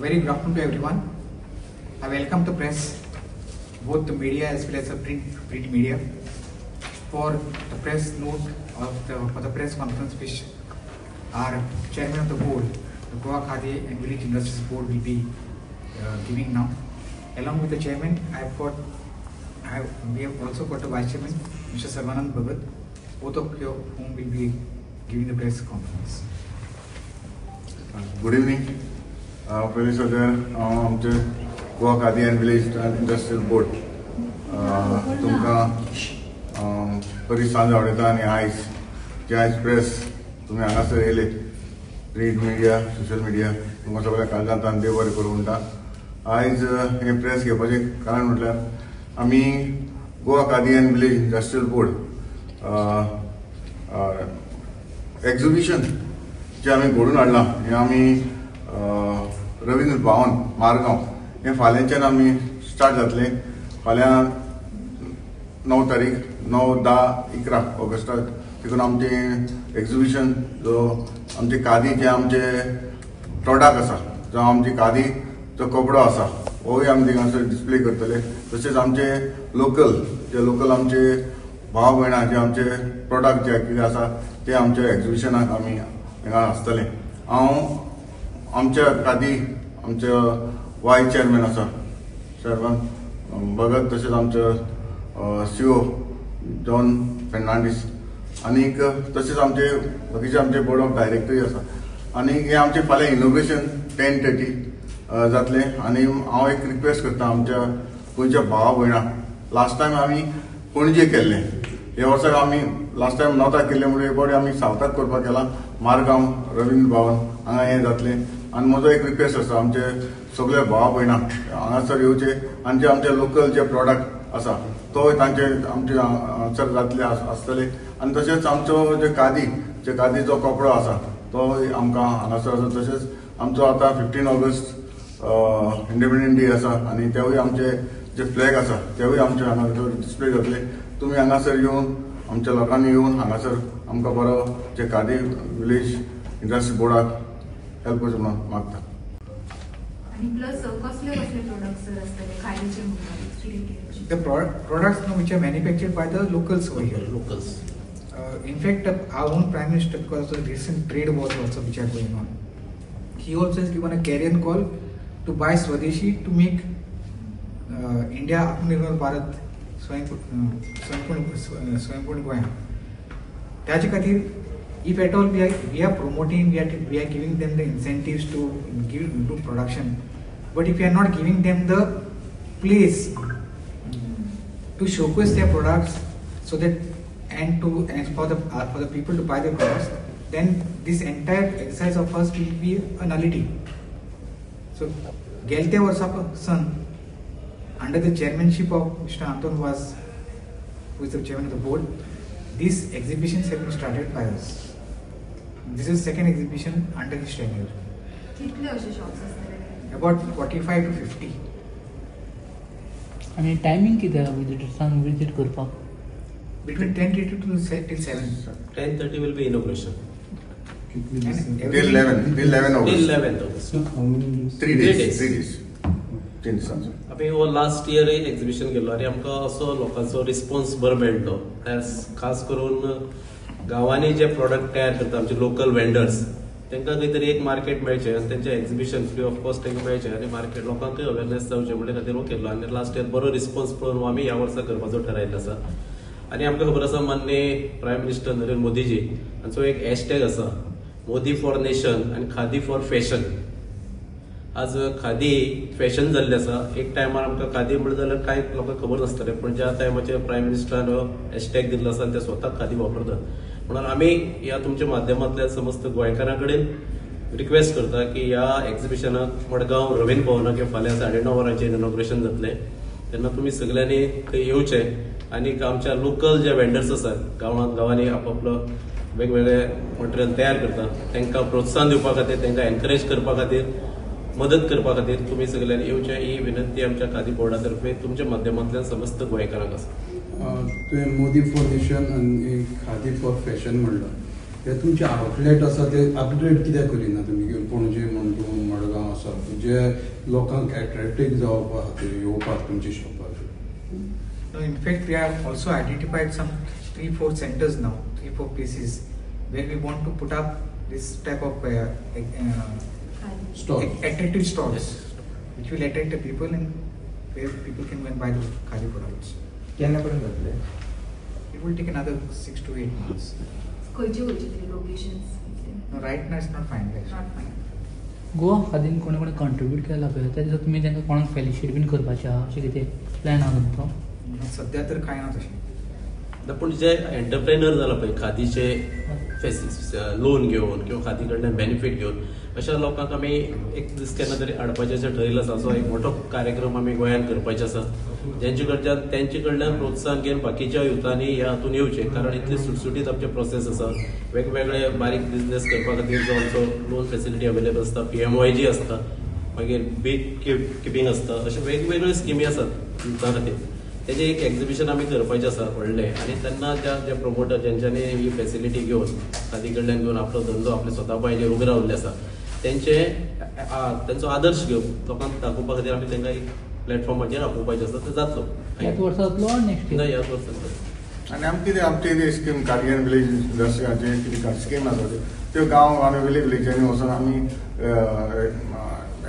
Very good afternoon to everyone. I welcome the press, both the media as well as the print media, for the press note for the press conference which our chairman of the board, the Goa Khadi and Village Industries Board, will be giving now. Along with the chairman, we have also got the vice chairman, Mr. Sarvanand Bhagat, both of whom will be giving the press conference. Good evening. पहले सगळ्यांक आमचे Goa khadi end village industrial board तुमकां बरी सांज आवडटा आनी आयज press तुमी हांगासर येयले प्रिंट मिडिया सोशल मिडिया तुमकां सगळ्या काळजांत देव बरें करूं म्हणटा. आयज हे प्रेस घेवपाचें कारण म्हटल्यार आमी Goa khadi end village industrial board exhibition जे आमी घडोवन हाडलां हें आमी रवींद्र भवन मारगांव हे फाल्यांच्यान आमी स्टार्ट जातले. फाल्यां 9 तारीख 9, 10, 11 ऑगस्टाक देखून आमचें एक्झिबिशन जो आमचे खादी जे आमचे प्रॉडक्ट आसा जो आमची खादी जो कपडो आसा होय आमी थिंगासर डिस्प्ले करतले. तशेंच आमचे लोकल आमचे भाव भयणां जे आमचे प्रॉडक्ट जे कितें आसा ते आमच्या एक्झिबिशनाक आमी हिंगा आसतले. हांव आमच्या खादी आमचे वायस चेअरमॅन आसा शर्वन भगत, तशेंच आमचे सीओ जॉन फेर्नांडीस आनीक तशेंच आमचे बाकीचे आमचे बोर्ड ऑफ डायरेक्टरूय आसा. आनी हे आमचे फाल्यां इनोग्रेशन 10:30 जातले. आनी हांव एक रिक्वेस्ट करता आमच्या गोंयच्या भावा भयणां, लास्ट टायम आमी पणजे केल्ले, हे वर्साक आमी लास्ट टायम नॉर्थाक केल्ले म्हणून बरें आमी सावथाक करपाक केला. मारगांव रवींद्र भवन हांगा हें जातलें. आनी म्हजो एक रिक्वेस्ट आसा आमचे सगळे भावा भयणां हांगासर येवचे आनी जे आमचे लोकल जे प्रॉडक्ट आसा तो तांचे आमचे हांगासर जातले आसतले. आनी तशेंच आमचो जे खादीचो कपडो आसा तो आमकां हांगासर आसा. तशेंच आमचो आतां 15 ऑगस्ट इंडिपेंडन्स डे आसा आनी तेवूय आमचे जे फ्लॅग आसा तेवूय आमचे हांगासर डिस्प्ले जातले. तुमी हांगासर येवन आमच्या लोकांनी येवन हांगासर आमकां बरो जे खादी विलेज इंडस्ट्री बोर्डाक हेल्प करचें म्हणून मागता. The products which are manufactured by the locals over here. In fact, our own Prime Minister, because of the recent trade wars also which are going on, he also has given a carrion call to buy Swadeshi to make India Atmanirbhar Bharat स्वयंपूर्ण गोया. त्याच्या खातीर if at all we are promoting, we are giving them the incentives to do production, but if we are not giving them the place to showcase their products so that and for the people to buy the products, then this entire exercise of us will be a nullity. So गेल्या वर्सापासून under the chairmanship of Mr. Anton Vaz, who is the chairman of the board, these exhibitions have been started by us. This is second exhibition under this tenure. About 45 to 50. And timing किती visit करपाक? Between 10:30 till 7. 10:30 will be inauguration. Till 11 August. 3 days. आमी हो last year exhibition केल्लो आनी आमकां असो लोकांचो response बरो मेळटलो. खास करून गांवांनी जे प्रॉडक्ट तयार करता आमचे लोकल वेंडर्स तांकां खंय तरी एक मार्केट मेळचें आनी तेंचें एक्झिबिशन फ्री ऑफ कॉस्ट तांकां मेळचें आनी मार्केट लोकांकूय अवेरनेस जावचें म्हणले खातीर हो केल्लो. आनी लास्ट इयर बरो रिस्पॉन्स पळोवन आमी ह्या वर्सा करपाचो थारायल्लो आसा. आनी आमकां खबर आसा माननीय प्रायम मिनिस्टर नरेंद्र मोदीजी हांचो एक हॅशटॅग आसा, मोदी फॉर नेशन आनी खादी फॉर फॅशन. आज खादी फॅशन जाल्ली आसा. एक टायमार आमकां खादी म्हणलें जाल्यार कांय लोकांक खबर नासतलें, पण ज्या टायमाचेर प्रायम मिनिस्टरान हॅशटॅग दिल्लो आसा ते स्वता खादी वापरतात. म्हणून आमी ह्या तुमच्या माध्यमांतल्यान समस्त गोंयकारां कडेन रिक्वेस्ट करता की ह्या एक्झिबिशनाक मडगांव रवींद्र भवनाक फाल्यां 9:30 वरांचेर इनॉग्रेशन जातलें. तेन्ना तुमी सगळ्यांनी थंय येवचें आनी आमच्या लोकल जे वेंडर्स आसात गांवांनी आपापलो वेगवेगळे मटेरियल तयार करतात तांकां प्रोत्साहन दिवपा खातीर, तांकां एनकरेज करपा खातीर, मदत करपा खातीर तुमी सगळ्यांनी येवचें ही विनंती आमच्या खादी बोर्डा तर्फे तुमच्या माध्यमांतल्यान समस्त गोंयकारांक आसा. तुवें मोदी फॉर नेशन आनी खादी फॉर फॅशन म्हणलो. ते तुमचे आउटलेट आसा ते अपग्रेड कित्याक करिना तुमी पणजे म्हणून मडगांव आसा जे लोकांक एट्रॅक्टीव जावपा खातीर येवपाक तुमच्या शॉपार? No, in fact, we have also identified some 3-4 centers now, 3-4 places where we want to put up this type of attractive stalls, which will attract the people and where people can go and buy the Khadi products. It will take another 6 to 8 months. locations? No, right now it's not finalized. Not fine. Goa खातीर कोणी कोणी contribute केला पळय त्या दिसा तुमी तांकां कोणाक फेलिशिट बीन करपाचें आहा अशें कितें प्लॅन आहा तुमचो? सध्या तर काय ना तशें. पूण जे एंटरप्रेनर जाला पळय खादीचे लोन घेवन किंवा खादी कडल्यान बेनिफीट घेवन अशा लोकांक आमी एक दीस केन्ना तरी हाडपाचें अशें ठरयिल्लें आसा. सो एक मोठो कार्यक्रम आमी गोंयांत करपाचे आसा तेंचे कडल्यान प्रोत्साहन घेवन बाकीच्या युथांनी ह्या हातून येवचे, कारण इतली सुटसुटीत आमचे प्रोसेस आसा. वेगवेगळे बारीक बिझनेस करपा खातीर जो आमचो लोन फेसिलिटी अवेलेबल आसता, PMYG आसता, मागीर बीग किपींग आसता, अशे वेगवेगळे स्किमी आसात युथा खातीर. तेजें एक एक्झिबिशन आमी करपाचें आसा व्हडलें, आनी तेन्ना जे प्रमोटर जेंच्यांनी ही फेसिलिटी घेवन खादी कडल्यान घेवन आपलो धंदो आपले स्वता पांयाचेर उबे रावल्ले आसा तेंचो आदर्श घेवन लोकांक दाखोवपा खातीर आमी तांकां एक प्लॅटफॉर्माचेर आपोवपाचें आसा. ते जातलो ह्याच वर्सा जातलो नेक्स्ट ना इयर? ह्याच वर्साक. आनी आमची स्कीम कार्डियन विलेज इंडस्ट्रीचे कितें स्कीम आसा त्यो गांव आमी विलेजांनी वचून आमी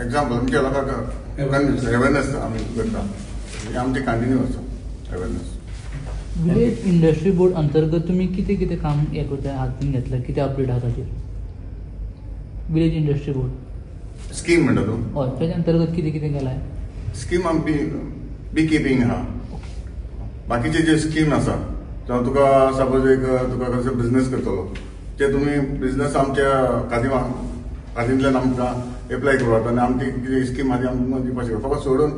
एग्जाम्पल म्हणजे लोकांक अवेरनेस आमी करता. आमची कंटिन्यू आसा अवेरनेस. विलेज इंडस्ट्री बोर्ड अंतर्गत तुमी कितें कितें काम हें करता हातीन घेतलें, कितें अपडेट आहा ताचेर? विलेज इंडस्ट्री बोर्ड स्कीम म्हणटा तूं? हय, ताच्या अंतर्गत कितें कितें केलां? स्कीम आमी बी किपींग आहा. बाकीचे जे स्कीम आसा जावं तुका सपोज एक तुका कसो बिझनेस करतलो ते तुमी बिझनेस आमच्या खादींतल्यान आमकां एप्लाय करपाक आनी आमची कितें स्कीम आहा ती आमकां दिवपाक शकता. फकत सोडून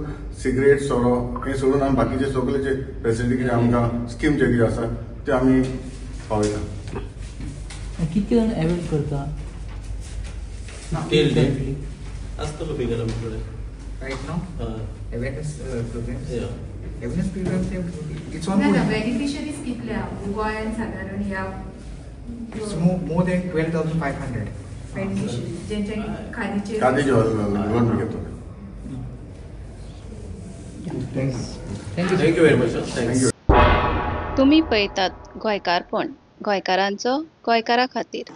सिगरेट सोरो हें सोडून आमी बाकीचे सगळेचे फेसिलिटी कितें आमकां स्कीम जे कितें आसा ते आमी पावयता. कितके जाण अवेल करता? आसतलो फिगर आमचे कडेन Right now, awareness programs. Yeah. Awareness programs, it's ना ongoing. बेनिफिशरीज कितले आहा गोंयांत सादारण ह्या It's more than 12,500. बेनिफिशरीज जेंच्यांनी खादीचे खादीचे लोन बी घेतो. Thank you very much. थँक्यू. तुम्ही पळयतात गोंयकारपण, गोंयकारांचो गोंयकारा खातीर.